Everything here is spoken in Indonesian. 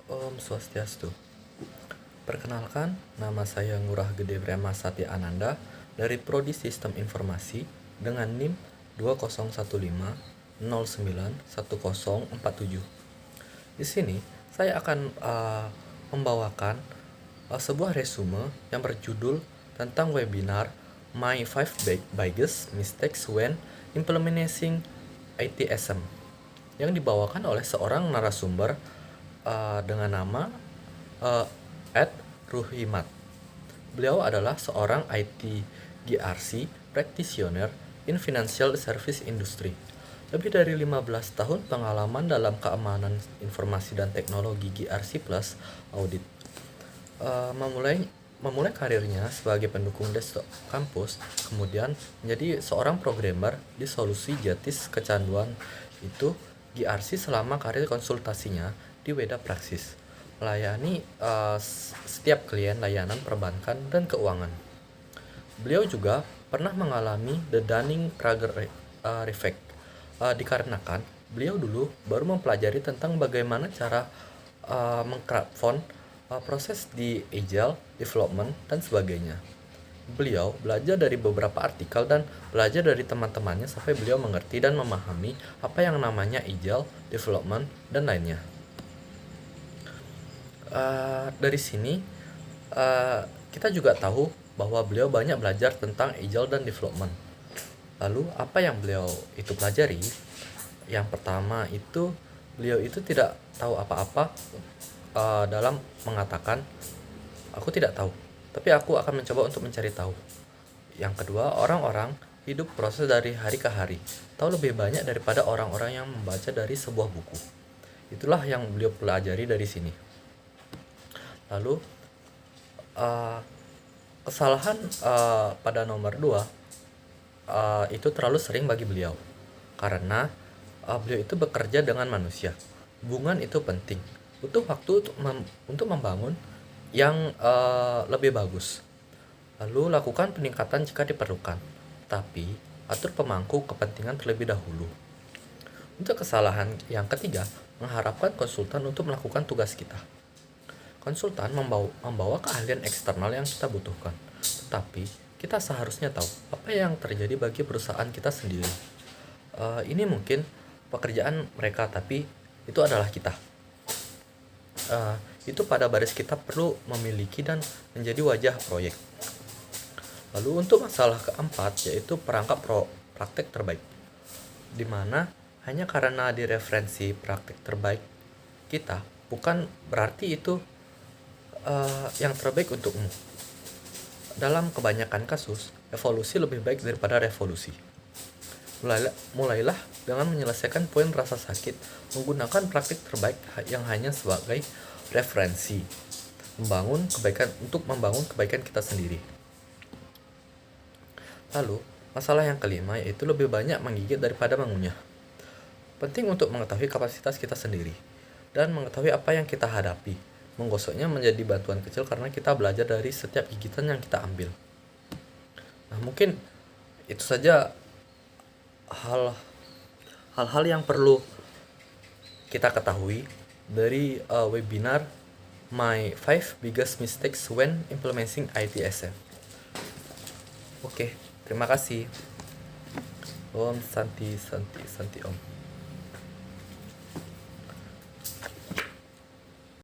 Om Swastiastu. Perkenalkan, nama saya Ngurah Gede Brema Satya Ananda dari Prodi Sistem Informasi dengan NIM 2015091047. Di sini saya akan membawakan sebuah resume yang berjudul tentang webinar My 5 Biggest Mistakes When Implementing ITSM yang dibawakan oleh seorang narasumber dengan nama Ed Ruhimat. Beliau adalah seorang IT GRC practitioner in financial service industry. Lebih dari 15 tahun pengalaman dalam keamanan informasi dan teknologi GRC plus audit. Memulai karirnya sebagai pendukung desktop kampus, kemudian menjadi seorang programmer di solusi Jatis kecanduan itu GRC selama karir konsultasinya di Weda Praxis, melayani setiap klien layanan perbankan dan keuangan. Beliau juga pernah mengalami the Dunning-Kruger effect, dikarenakan beliau dulu baru mempelajari tentang bagaimana cara mengcraftfund proses di agile development dan sebagainya. Beliau belajar dari beberapa artikel dan belajar dari teman-temannya sampai beliau mengerti dan memahami apa yang namanya agile development dan lainnya. Dari sini kita juga tahu bahwa beliau banyak belajar tentang agile dan development. Lalu apa yang beliau itu pelajari? Yang pertama itu beliau itu tidak tahu apa-apa dalam mengatakan aku tidak tahu, tapi aku akan mencoba untuk mencari tahu. Yang kedua, orang-orang hidup proses dari hari ke hari, tahu lebih banyak daripada orang-orang yang membaca dari sebuah buku. Itulah yang beliau pelajari dari sini. Lalu kesalahan pada nomor 2 itu terlalu sering bagi beliau karena beliau itu bekerja dengan manusia. Hubungan itu penting, butuh waktu untuk membangun yang lebih bagus. Lalu lakukan peningkatan jika diperlukan, tapi atur pemangku kepentingan terlebih dahulu. Untuk kesalahan yang ketiga, mengharapkan konsultan untuk melakukan tugas kita. Konsultan membawa keahlian eksternal yang kita butuhkan, tetapi kita seharusnya tahu apa yang terjadi bagi perusahaan kita sendiri. Ini mungkin pekerjaan mereka, tapi itu adalah kita. Itu pada baris kita perlu memiliki dan menjadi wajah proyek. Lalu untuk masalah keempat, yaitu perangkap praktek terbaik, di mana hanya karena direferensi praktek terbaik kita bukan berarti itu yang terbaik untukmu. Dalam kebanyakan kasus, evolusi lebih baik daripada revolusi. Mulailah dengan menyelesaikan poin rasa sakit menggunakan praktik terbaik yang hanya sebagai referensi untuk membangun kebaikan kita sendiri. Lalu, masalah yang kelima yaitu lebih banyak menggigit daripada mengunyah. Penting untuk mengetahui kapasitas kita sendiri dan mengetahui apa yang kita hadapi. Menggosoknya menjadi bantuan kecil karena kita belajar dari setiap gigitan yang kita ambil. Nah, mungkin itu saja hal-hal yang perlu kita ketahui dari webinar My 5 Biggest Mistakes When Implementing ITSM. Oke, terima kasih. Om Santi Om.